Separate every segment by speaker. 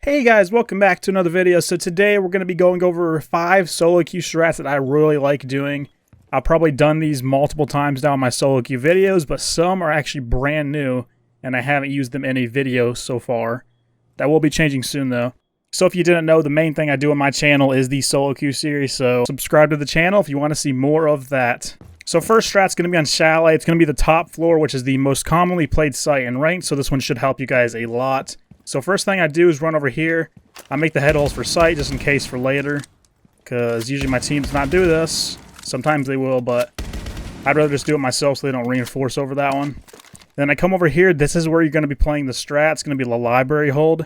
Speaker 1: Hey guys, welcome back to another video. So today we're going to be going over 5 SoloQ strats that I really like doing. I've probably done these multiple times now in my SoloQ videos, but some are actually brand new and I haven't used them in a video so far. That will be changing soon though. So if you didn't know, the main thing I do on my channel is the SoloQ series, so subscribe to the channel if you want to see more of that. So first strat's going to be on Chalet. It's going to be the top floor, which is the most commonly played site in ranked, so this one should help you guys a lot. So first thing I do is run over here. I make the head holes for sight just in case for later, because usually my team does not do this. Sometimes they will, but I'd rather just do it myself so they don't reinforce over that one. Then I come over here. This is where you're going to be playing the strat. It's going to be the library hold.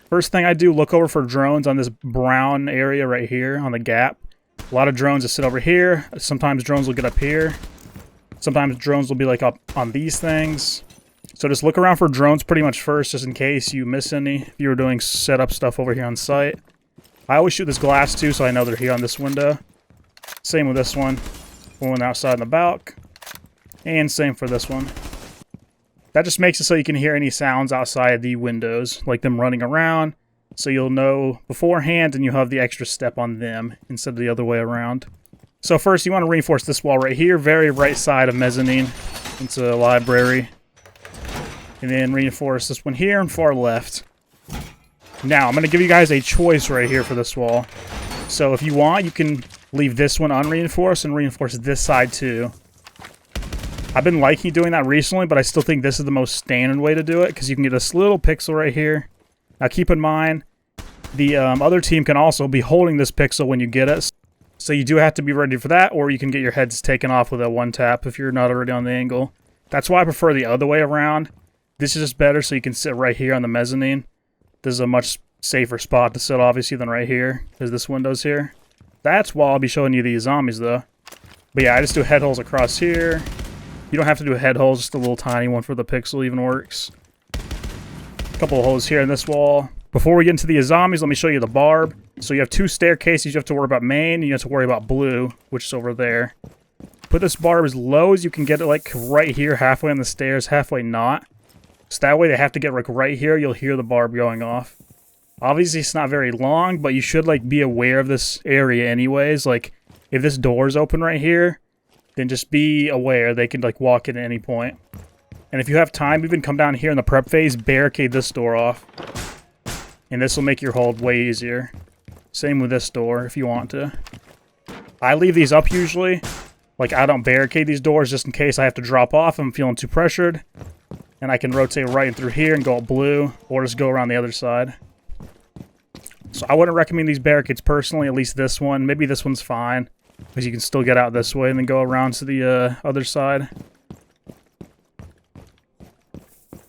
Speaker 1: First thing I do, look over for drones on this brown area right here on the gap. A lot of drones just sit over here. Sometimes drones will get up here. Sometimes drones will be like up on these things. So just look around for drones pretty much first, just in case you miss any, if you were doing setup stuff over here on site. I always shoot this glass too, so I know they're here on this window. Same with this one. One outside in the balk. And same for this one. That just makes it so you can hear any sounds outside the windows, like them running around, so you'll know beforehand and you have the extra step on them instead of the other way around. So first you want to reinforce this wall right here, very right side of mezzanine. It's a library. And then reinforce this one here and far left. Now, I'm going to give you guys a choice right here for this wall. So if you want, you can leave this one unreinforced and reinforce this side too. I've been liking doing that recently, but I still think this is the most standard way to do it, because you can get this little pixel right here. Now keep in mind, the other team can also be holding this pixel when you get it. So you do have to be ready for that, or you can get your heads taken off with a one tap if you're not already on the angle. That's why I prefer the other way around. This is just better so you can sit right here on the mezzanine. This is a much safer spot to sit, obviously, than right here, because this window's here. That's why I'll be showing you the Azamis, though. But yeah, I just do head holes across here. You don't have to do a head hole, just a little tiny one for the pixel even works. A couple of holes here in this wall. Before we get into the Azamis, let me show you the barb. So you have 2 staircases you have to worry about main, and you have to worry about blue, which is over there. Put this barb as low as you can get it, like right here, halfway on the stairs, halfway not. So that way they have to get like right here, you'll hear the barb going off. Obviously it's not very long, but you should like be aware of this area anyways. Like if this door is open right here, then just be aware they can like walk in at any point. And if you have time, even come down here in the prep phase, barricade this door off. And this will make your hold way easier. Same with this door if you want to. I leave these up usually. Like I don't barricade these doors just in case I have to drop off if I'm feeling too pressured. And I can rotate right through here and go all blue, or just go around the other side. So I wouldn't recommend these barricades personally, at least this one. Maybe this one's fine, because you can still get out this way and then go around to the other side.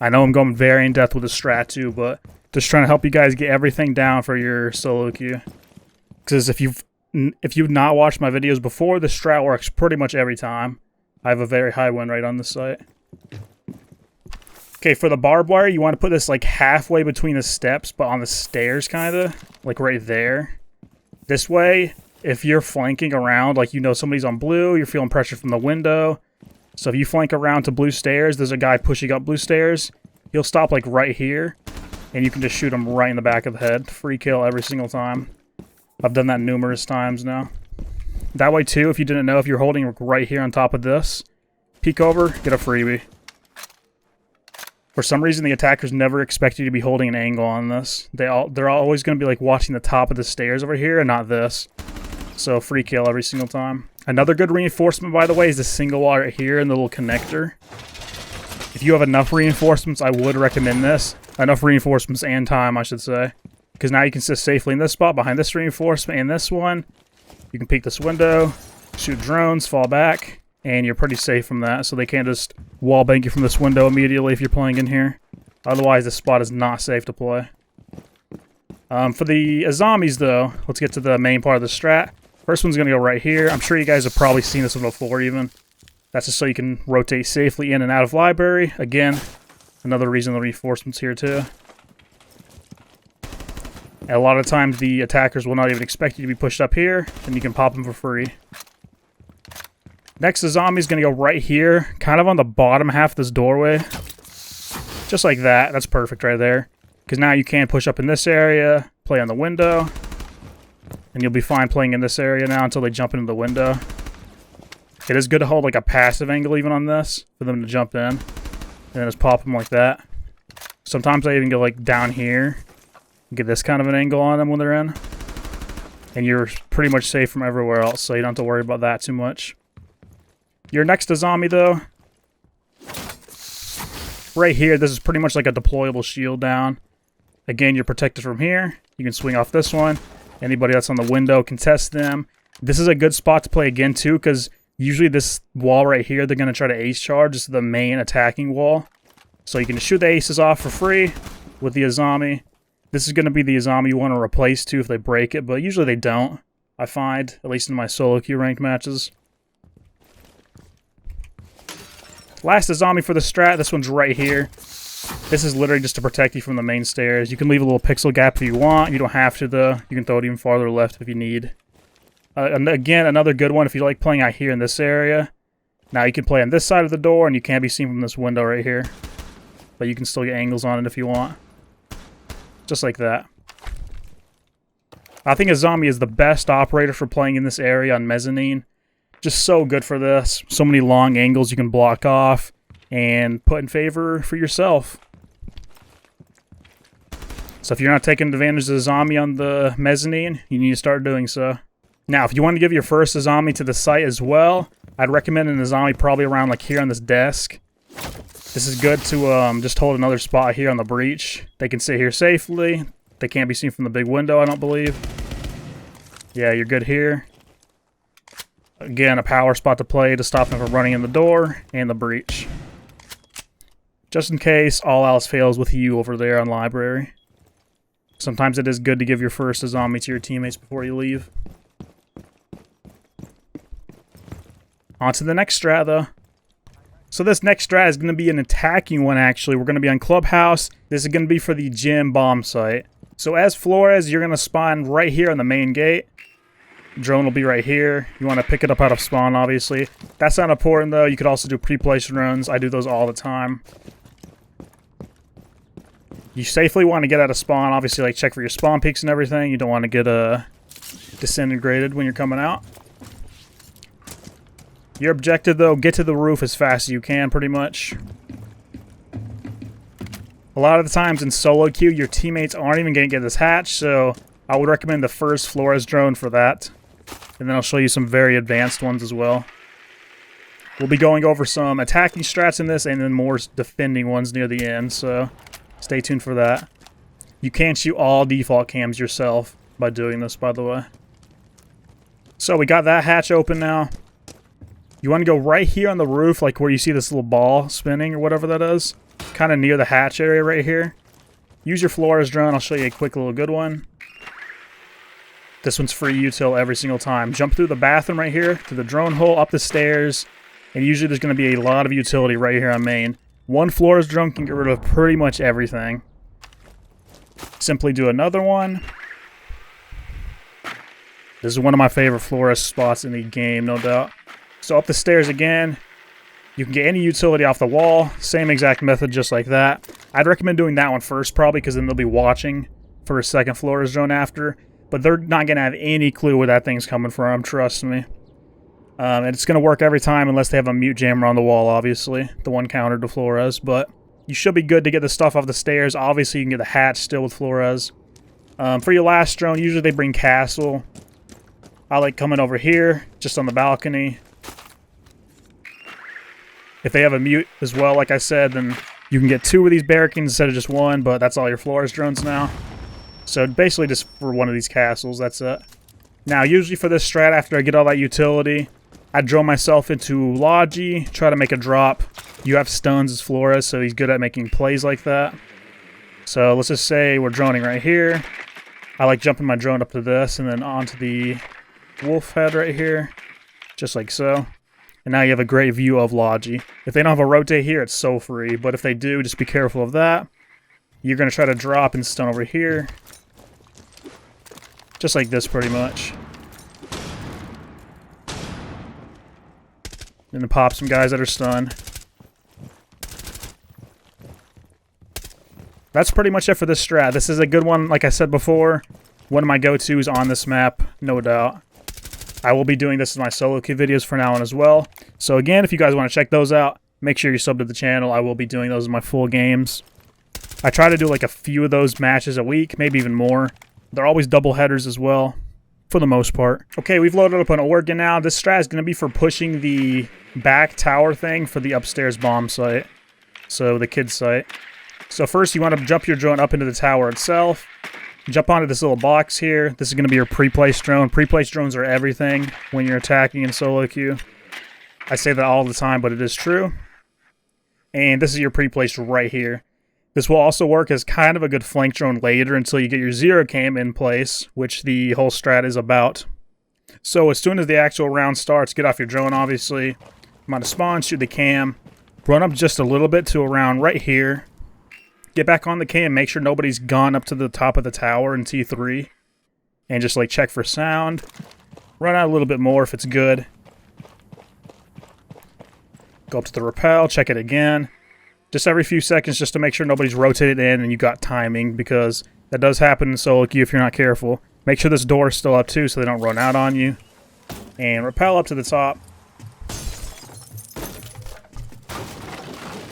Speaker 1: I know I'm going very in-depth with the strat too, but just trying to help you guys get everything down for your solo queue. Because if you've not watched my videos before, the strat works pretty much every time. I have a very high win rate on this site. Okay, for the barbed wire, you want to put this like halfway between the steps, but on the stairs kind of, like right there. This way, if you're flanking around, like you know somebody's on blue, you're feeling pressure from the window. So if you flank around to blue stairs, there's a guy pushing up blue stairs. He'll stop like right here, and you can just shoot him right in the back of the head. Free kill every single time. I've done that numerous times now. That way too, if you didn't know, if you're holding right here on top of this, peek over, get a freebie. For some reason, the attackers never expect you to be holding an angle on this. They're always going to be like watching the top of the stairs over here and not this. So free kill every single time. Another good reinforcement, by the way, is the single wall right here and the little connector. If you have enough reinforcements, I would recommend this. Enough reinforcements and time, I should say. Because now you can sit safely in this spot behind this reinforcement and this one. You can peek this window, shoot drones, fall back. And you're pretty safe from that, so they can't just wallbang you from this window immediately if you're playing in here. Otherwise, this spot is not safe to play. For the Azamis, though, let's get to the main part of the strat. First one's going to go right here. I'm sure you guys have probably seen this one before, even. That's just so you can rotate safely in and out of library. Again, another reason the reinforcements here, too. And a lot of times, the attackers will not even expect you to be pushed up here, and you can pop them for free. Next, Azami is going to go right here, kind of on the bottom half of this doorway. Just like that. That's perfect right there. Because now you can push up in this area, play on the window, and you'll be fine playing in this area now until they jump into the window. It is good to hold like a passive angle even on this for them to jump in, and then just pop them like that. Sometimes I even go like down here, get this kind of an angle on them when they're in, and you're pretty much safe from everywhere else, so you don't have to worry about that too much. Your next Azami though, right here, this is pretty much like a deployable shield down. Again, you're protected from here. You can swing off this one. Anybody that's on the window can test them. This is a good spot to play again too, because usually this wall right here, they're going to try to ace charge. This is the main attacking wall. So you can just shoot the aces off for free with the Azami. This is going to be the Azami you want to replace too if they break it, but usually they don't, I find, at least in my solo queue ranked matches. Last Azami for the strat, this one's right here. This is literally just to protect you from the main stairs. You can leave a little pixel gap if you want. You don't have to though. You can throw it even farther left if you need. And again, another good one if you like playing out here in this area. Now you can play on this side of the door and you can't be seen from this window right here. But you can still get angles on it if you want. Just like that. I think Azami is the best operator for playing in this area on mezzanine. Just so good for this. So many long angles you can block off and put in favor for yourself. So if you're not taking advantage of Azami on the mezzanine, you need to start doing so. Now, if you want to give your first Azami to the site as well, I'd recommend an Azami probably around like here on this desk. This is good to just hold another spot here on the breach. They can sit here safely. They can't be seen from the big window, I don't believe. Yeah, you're good here. Again, a power spot to play to stop them from running in the door and the breach. Just in case all else fails with you over there on library. Sometimes it is good to give your first Azami to your teammates before you leave. On to the next strat though. So this next strat is going to be an attacking one actually. We're going to be on Clubhouse. This is going to be for the gym bomb site. So as Flores, you're going to spawn right here on the main gate. Drone will be right here. You want to pick it up out of spawn, obviously. That's not important though. You could also do pre-placed drones. I do those all the time. You safely want to get out of spawn. Obviously, like check for your spawn peaks and everything. You don't want to get disintegrated when you're coming out. Your objective though, get to the roof as fast as you can, pretty much. A lot of the times in solo queue, your teammates aren't even going to get this hatch, so I would recommend the first Flores drone for that. And then I'll show you some very advanced ones as well. We'll be going over some attacking strats in this and then more defending ones near the end, so stay tuned for that. You can shoot all default cams yourself by doing this, by the way. So we got that hatch open now. You want to go right here on the roof, like where you see this little ball spinning or whatever that is. Kind of near the hatch area right here. Use your Flores drone. I'll show you a quick little good one. This one's free util every single time. Jump through the bathroom right here to the drone hole, up the stairs. And usually there's going to be a lot of utility right here on main. One Flores drone can get rid of pretty much everything. Simply do another one. This is one of my favorite Flores spots in the game, no doubt. So up the stairs again. You can get any utility off the wall. Same exact method, just like that. I'd recommend doing that one first, probably, because then they'll be watching for a second Flores drone after. But they're not going to have any clue where that thing's coming from, trust me. And it's going to work every time unless they have a mute jammer on the wall, obviously. The one counter to Flores. But you should be good to get the stuff off the stairs. Obviously, you can get the hatch still with Flores. For your last drone, usually they bring Castle. I like coming over here, just on the balcony. If they have a mute as well, like I said, then you can get 2 of these barricades instead of just 1, but that's all your Flores drones now. So basically just for one of these castles, that's it. Now, usually for this strat, after I get all that utility, I drone myself into Logi, try to make a drop. You have stuns as Flores, so he's good at making plays like that. So let's just say we're droning right here. I like jumping my drone up to this and then onto the wolf head right here, just like so. And now you have a great view of Logi. If they don't have a rotate here, it's so free. But if they do, just be careful of that. You're going to try to drop and stun over here. Just like this, pretty much. And then pop some guys that are stunned. That's pretty much it for this strat. This is a good one, like I said before. One of my go-tos on this map, no doubt. I will be doing this in my solo queue videos from now on as well. So again, if you guys want to check those out, make sure you sub to the channel. I will be doing those in my full games. I try to do like a few of those matches a week, maybe even more. They're always double headers as well, for the most part. Okay, we've loaded up an organ now. This strat is going to be for pushing the back tower thing for the upstairs bomb site. So the kid site. So first you want to jump your drone up into the tower itself. Jump onto this little box here. This is going to be your pre-placed drone. Pre-placed drones are everything when you're attacking in solo queue. I say that all the time, but it is true. And this is your pre-placed right here. This will also work as kind of a good flank drone later until you get your zero cam in place, which the whole strat is about. So as soon as the actual round starts, get off your drone, obviously. Come on to spawn, shoot the cam. Run up just a little bit to around right here. Get back on the cam, make sure nobody's gone up to the top of the tower in T3. And just like check for sound. Run out a little bit more if it's good. Go up to the rappel, check it again. Just every few seconds just to make sure nobody's rotated in and you got timing, because that does happen in solo queue if you're not careful. Make sure this door is still up too so they don't run out on you. And rappel up to the top.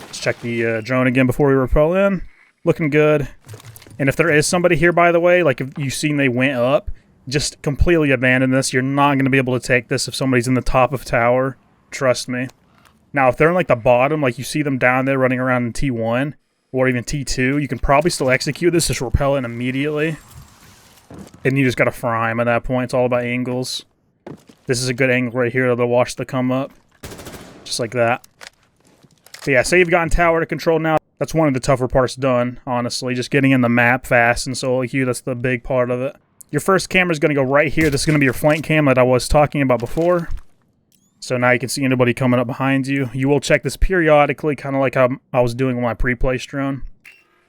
Speaker 1: Let's check the drone again before we rappel in. Looking good. And if there is somebody here, by the way, like if you've seen they went up, just completely abandon this. You're not going to be able to take this if somebody's in the top of tower. Trust me. Now, if they're in like the bottom, like you see them down there running around in T1 or even T2, you can probably still execute this. Just rappel in immediately. And you just got to fry them at that point. It's all about angles. This is a good angle right here. They'll watch the come up. Just like that. But yeah, say you've gotten tower to control now. That's one of the tougher parts done, honestly. Just getting in the map fast and solo queue, that's the big part of it. Your first camera is going to go right here. This is going to be your flank cam that I was talking about before. So now you can see anybody coming up behind you. You will check this periodically, kind of like how I was doing with my pre-placed drone.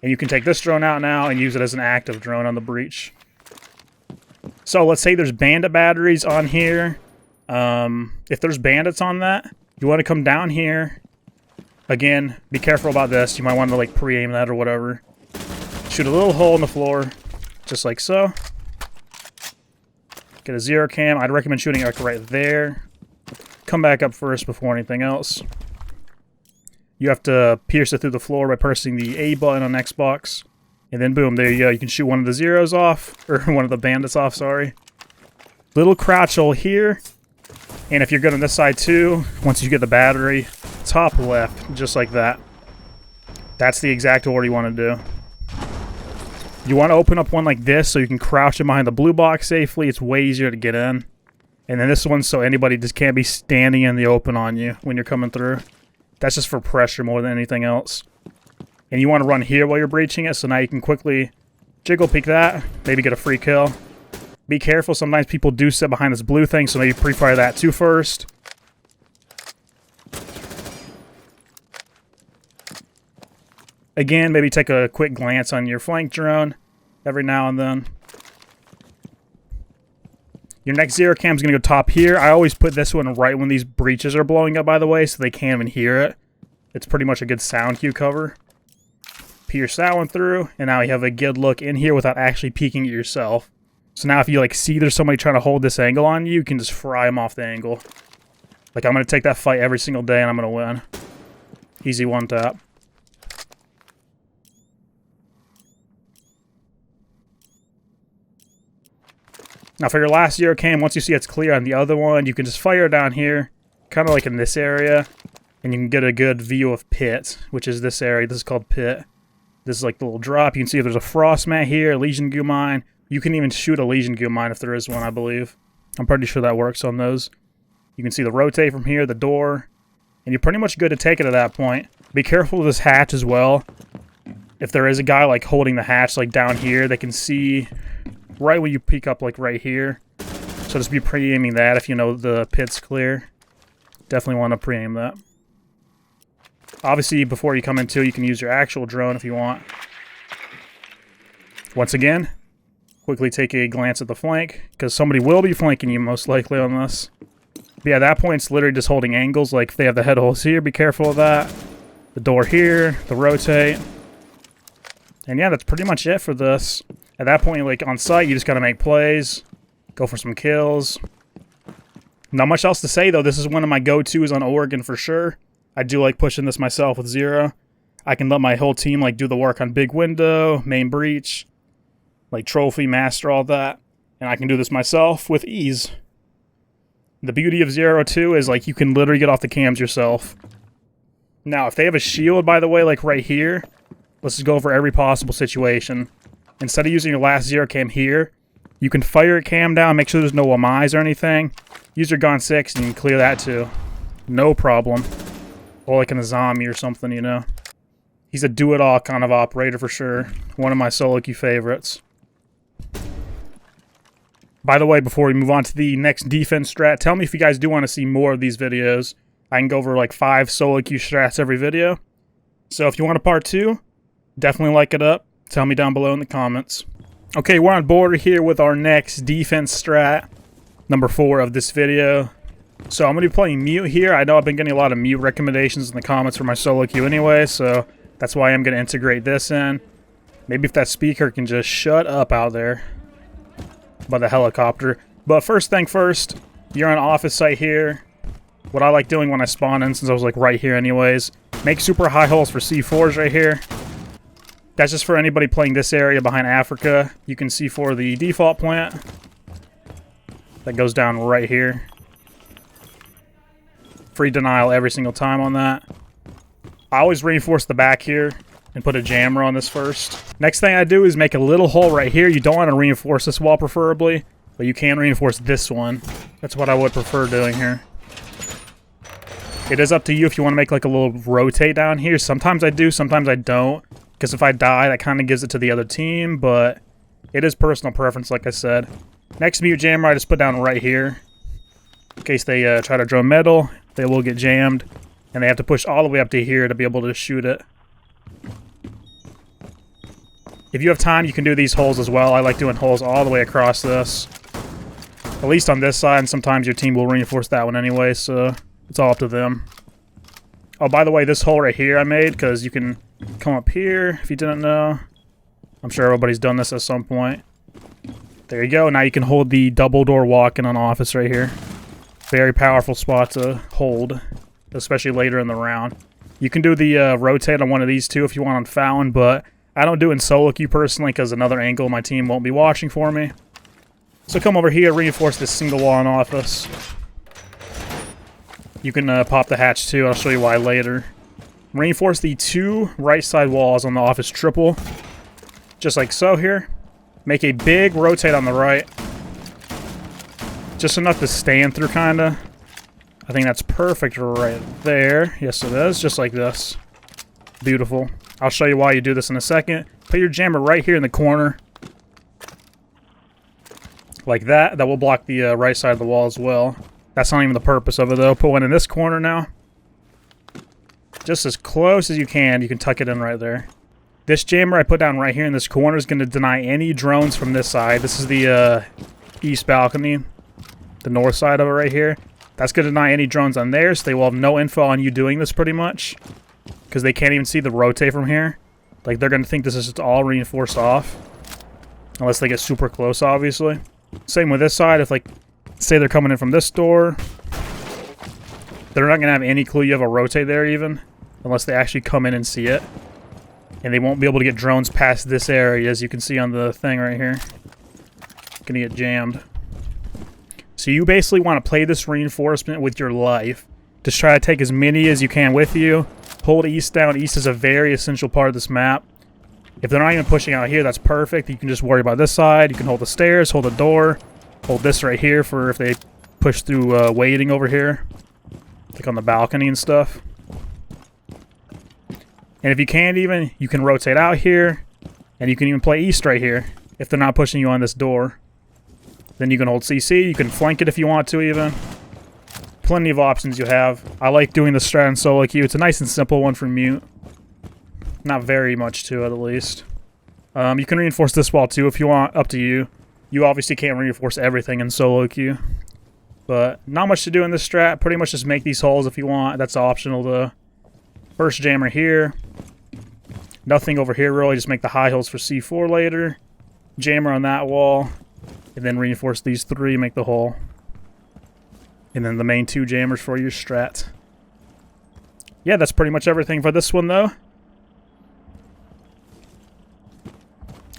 Speaker 1: And you can take this drone out now and use it as an active drone on the breach. So let's say there's bandit batteries on here. If there's bandits on that, you want to come down here. Again, be careful about this. You might want to like pre-aim that or whatever. Shoot a little hole in the floor, just like so. Get a zero cam. I'd recommend shooting like right there. Come back up first before anything else. You have to pierce it through the floor by pressing the A button on Xbox. And then boom, there you go. You can shoot one of the zeros off, or one of the bandits off, sorry. Little crouch hole here. And if you're good on this side too, once you get the battery, top left, just like that. That's the exact order you want to do. You want to open up one like this so you can crouch in behind the blue box safely. It's way easier to get in. And then this one so anybody just can't be standing in the open on you when you're coming through. That's just for pressure more than anything else. And you want to run here while you're breaching it, so now you can quickly jiggle peek that, maybe get a free kill. Be careful, sometimes people do sit behind this blue thing, so maybe pre-fire that too first. Again, maybe take a quick glance on your flank drone every now and then. Your next zero cam is going to go top here. I always put this one right when these breaches are blowing up, by the way, so they can't even hear it. It's pretty much a good sound cue cover. Pierce that one through, and now you have a good look in here without actually peeking at yourself. So now if you like see there's somebody trying to hold this angle on you, you can just fry them off the angle. Like I'm going to take that fight every single day and I'm going to win. Easy one tap. Now for your last zero cam, once you see it's clear on the other one, you can just fire down here, kind of like in this area, and you can get a good view of pit, which is this area. This is called pit. This is like the little drop. You can see if there's a frost mat here, a legion goo mine. You can even shoot a legion goo mine if there is one, I believe. I'm pretty sure that works on those. You can see the rotate from here, the door, and you're pretty much good to take it at that point. Be careful with this hatch as well. If there is a guy like holding the hatch like down here, they can see right when you peek up like right here. So just be pre-aiming that if you know the pit's clear. Definitely want to pre-aim that. Obviously, before you come into, you can use your actual drone if you want. Once again, quickly take a glance at the flank, because somebody will be flanking you most likely on this. But yeah, at that point, it's literally just holding angles. Like if they have the head holes here, be careful of that. The door here, the rotate. And yeah, that's pretty much it for this. At that point, like on site, you just gotta make plays, go for some kills. Not much else to say though. This is one of my go-tos on Oregon for sure. I do like pushing this myself with Zero. I can let my whole team like do the work on big window, main breach, like trophy, master, all that. And I can do this myself with ease. The beauty of Zero too is like you can literally get off the cams yourself. Now, if they have a shield, by the way, like right here, let's just go over every possible situation. Instead of using your last Zero cam here, you can fire your cam down, make sure there's no MIs or anything. Use your gun 6 and you can clear that too. No problem. Or like an Azami or something, you know. He's a do-it-all kind of operator for sure. One of my SoloQ favorites. By the way, before we move on to the next defense strat, tell me if you guys do want to see more of these videos. I can go over like 5 SoloQ strats every video. So if you want a part 2, definitely like it up. Tell me down below in the comments. Okay, we're on board here with our next defense strat. Number 4 of this video. So I'm going to be playing mute here. I know I've been getting a lot of mute recommendations in the comments for my SoloQ anyway, so that's why I'm going to integrate this in. Maybe if that speaker can just shut up out there by the helicopter. But first thing first, you're on office site here. What I like doing when I spawn in, since I was like right here anyways, make super high holes for C4s right here. That's just for anybody playing this area behind Africa. You can C4 the default plant. That goes down right here. Free denial every single time on that. I always reinforce the back here and put a jammer on this first. Next thing I do is make a little hole right here. You don't want to reinforce this wall preferably, but you can reinforce this one. That's what I would prefer doing here. It is up to you if you want to make like a little rotate down here. Sometimes I do, sometimes I don't. Because if I die, that kind of gives it to the other team, but it is personal preference, like I said. Next mute jammer, I just put down right here. In case they try to drone metal, they will get jammed. And they have to push all the way up to here to be able to shoot it. If you have time, you can do these holes as well. I like doing holes all the way across this. At least on this side, and sometimes your team will reinforce that one anyway, so it's all up to them. Oh, by the way, this hole right here I made, because you can come up here if you didn't know. I'm sure everybody's done this at some point. There you go. Now you can hold the double door walk-in on office right here. Very powerful spot to hold, especially later in the round. You can do the rotate on one of these too if you want on Fountain, but I don't do it in SoloQ personally because another angle my team won't be watching for me. So come over here, reinforce this single wall in office. You can pop the hatch too. I'll show you why later. Reinforce the 2 right side walls on the office triple. Just like so here. Make a big rotate on the right. Just enough to stand through, kinda. I think that's perfect right there. Yes, it is. Just like this. Beautiful. I'll show you why you do this in a second. Put your jammer right here in the corner. Like that. That will block the right side of the wall as well. That's not even the purpose of it, though. Put one in this corner now. Just as close as you can tuck it in right there. This jammer I put down right here in this corner is going to deny any drones from this side. This is the east balcony. The north side of it right here. That's going to deny any drones on there, so they will have no info on you doing this pretty much. Because they can't even see the rotate from here. Like, they're going to think this is just all reinforced off. Unless they get super close, obviously. Same with this side. If, like, say they're coming in from this door, they're not going to have any clue you have a rotate there even. Unless they actually come in and see it. And they won't be able to get drones past this area, as you can see on the thing right here. Gonna get jammed. So you basically want to play this reinforcement with your life. Just try to take as many as you can with you. Hold east down. East is a very essential part of this map. If they're not even pushing out here, that's perfect. You can just worry about this side. You can hold the stairs, hold the door. Hold this right here for if they push through waiting over here. Like on the balcony and stuff. And if you can't even, you can rotate out here. And you can even play east right here. If they're not pushing you on this door. Then you can hold CC. You can flank it if you want to even. Plenty of options you have. I like doing the strat in SoloQ. It's a nice and simple one for mute. Not very much to it, at least. You can reinforce this wall too if you want. Up to you. You obviously can't reinforce everything in SoloQ. But not much to do in this strat. Pretty much just make these holes if you want. That's optional though. First jammer here. Nothing over here really, just make the high hills for C4 later. Jammer on that wall. And then reinforce these 3, make the hole. And then the main 2 jammers for your strat. Yeah, that's pretty much everything for this one though.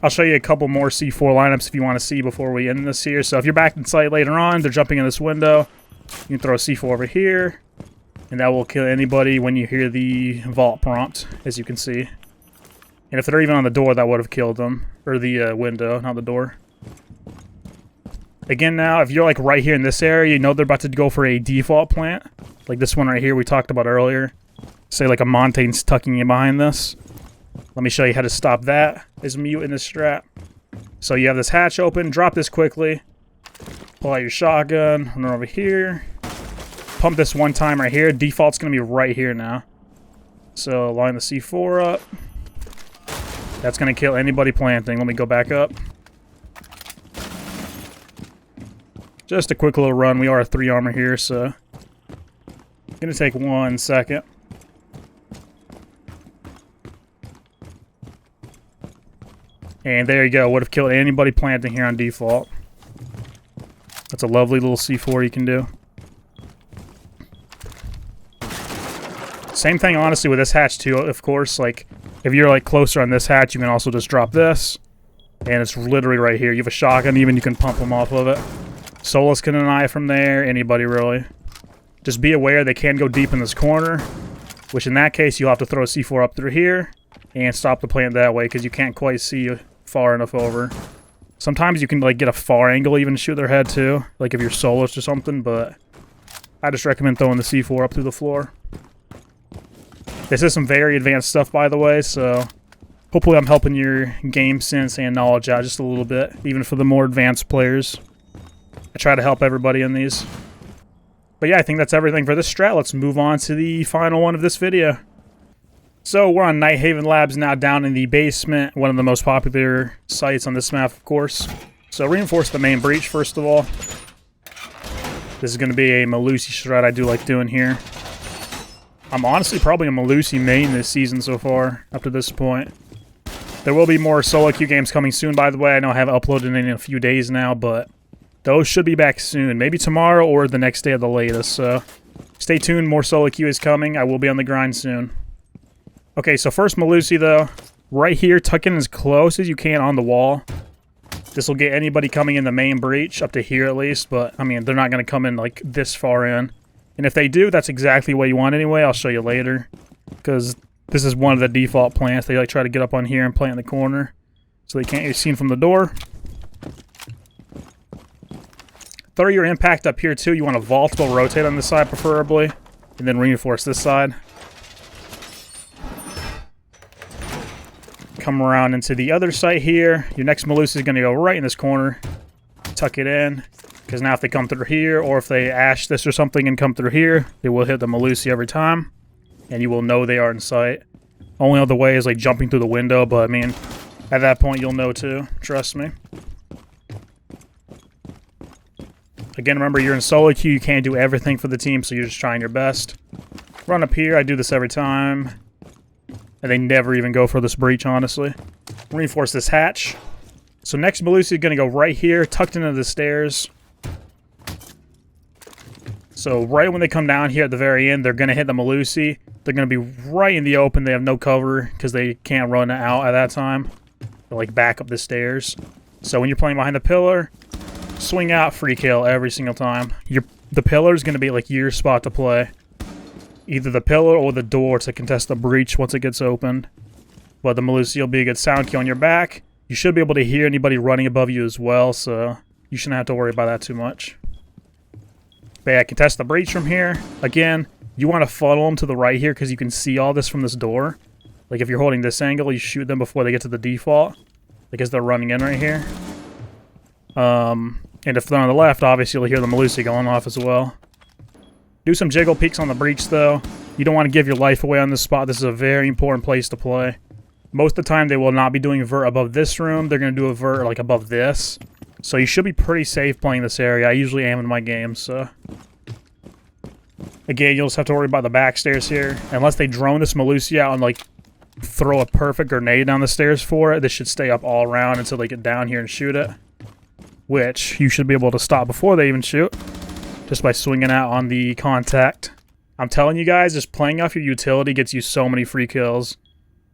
Speaker 1: I'll show you a couple more C4 lineups if you want to see before we end this here. So if you're back in sight later on, they're jumping in this window. You can throw a C4 over here. And that will kill anybody when you hear the vault prompt, as you can see. And if they're even on the door, that would have killed them. Or the window, not the door. Again now, if you're like right here in this area, you know they're about to go for a default plant. Like this one right here we talked about earlier. Say like a Montaigne's tucking in behind this. Let me show you how to stop that as mute in this strat. So you have this hatch open, drop this quickly. Pull out your shotgun, and then over here. Pump this one time right here. Default's going to be right here now. So line the C4 up. That's going to kill anybody planting. Let me go back up. Just a quick little run. We are 3 armor here, so... Going to take 1 second. And there you go. Would have killed anybody planting here on default. That's a lovely little C4 you can do. Same thing, honestly, with this hatch, too, of course. Like, if you're, like, closer on this hatch, you can also just drop this. And it's literally right here. You have a shotgun, even you can pump them off of it. Solus can deny from there. Anybody, really. Just be aware they can go deep in this corner. Which, in that case, you'll have to throw a C4 up through here. And stop the plant that way, because you can't quite see far enough over. Sometimes you can, like, get a far angle even to shoot their head, too. Like, if you're Solus or something, but... I just recommend throwing the C4 up through the floor. This is some very advanced stuff, by the way, so hopefully I'm helping your game sense and knowledge out just a little bit, even for the more advanced players. I try to help everybody in these. But yeah, I think that's everything for this strat. Let's move on to the final one of this video. So we're on Night Haven Labs now, down in the basement, one of the most popular sites on this map, of course. So reinforce the main breach, first of all. This is going to be a Melusi strat I do like doing here. I'm honestly probably a Melusi main this season so far, up to this point. There will be more SoloQ games coming soon, by the way. I know I haven't uploaded in a few days now, but those should be back soon. Maybe tomorrow or the next day at the latest, so stay tuned. More SoloQ is coming. I will be on the grind soon. Okay, so first Melusi, though. Right here, tuck in as close as you can on the wall. This will get anybody coming in the main breach, up to here at least, but, I mean, they're not going to come in, like, this far in. And if they do, that's exactly what you want anyway. I'll show you later. Because this is one of the default plants. They like try to get up on here and plant in the corner. So they can't be seen from the door. Throw your impact up here too. You want to vault, but rotate on this side preferably. And then reinforce this side. Come around into the other side here. Your next Melusi is going to go right in this corner. Tuck it in. Because now if they come through here, or if they ash this or something and come through here, they will hit the Melusi every time. And you will know they are in sight. Only other way is like jumping through the window, but I mean, at that point you'll know too. Trust me. Again, remember you're in SoloQ, you can't do everything for the team, so you're just trying your best. Run up here, I do this every time. And they never even go for this breach, honestly. Reinforce this hatch. So next Melusi is going to go right here, tucked into the stairs. So right when they come down here at the very end, they're going to hit the Melusi. They're going to be right in the open. They have no cover because they can't run out at that time. They're like back up the stairs. So when you're playing behind the pillar, swing out, free kill every single time. The pillar is going to be like your spot to play. Either the pillar or the door to contest the breach once it gets opened. But the Melusi will be a good sound cue on your back. You should be able to hear anybody running above you as well, so you shouldn't have to worry about that too much. But yeah, contest the breach from here. Again, you want to funnel them to the right here because you can see all this from this door. Like if you're holding this angle, you shoot them before they get to the default. Like as they're running in right here. And if they're on the left, obviously you'll hear the Melusi going off as well. Do some jiggle peeks on the breach though. You don't want to give your life away on this spot. This is a very important place to play. Most of the time they will not be doing a vert above this room. They're going to do a vert like above this. So you should be pretty safe playing this area. I usually am in my games, so... Again, you'll just have to worry about the back stairs here. Unless they drone this Melusi out and, like, throw a perfect grenade down the stairs for it. This should stay up all around until they get down here and shoot it. Which you should be able to stop before they even shoot. Just by swinging out on the contact. I'm telling you guys, just playing off your utility gets you so many free kills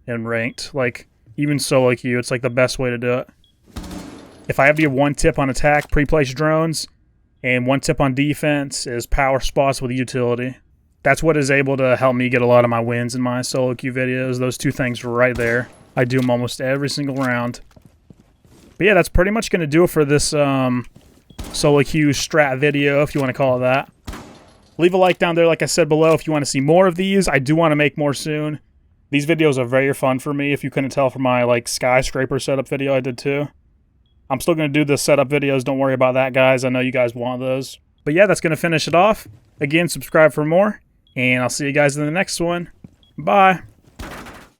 Speaker 1: in ranked. Like, even SoloQ, it's like the best way to do it. If I have to give one tip on attack, pre-place drones, and one tip on defense is power spots with utility. That's what is able to help me get a lot of my wins in my SoloQ videos. Those two things right there. I do them almost every single round. But yeah, that's pretty much going to do it for this SoloQ Strat video, if you want to call it that. Leave a like down there, like I said below, if you want to see more of these. I do want to make more soon. These videos are very fun for me, if you couldn't tell from my like skyscraper setup video I did too. I'm still going to do the setup videos. Don't worry about that, guys. I know you guys want those. But yeah, that's going to finish it off. Again, subscribe for more. And I'll see you guys in the next one. Bye.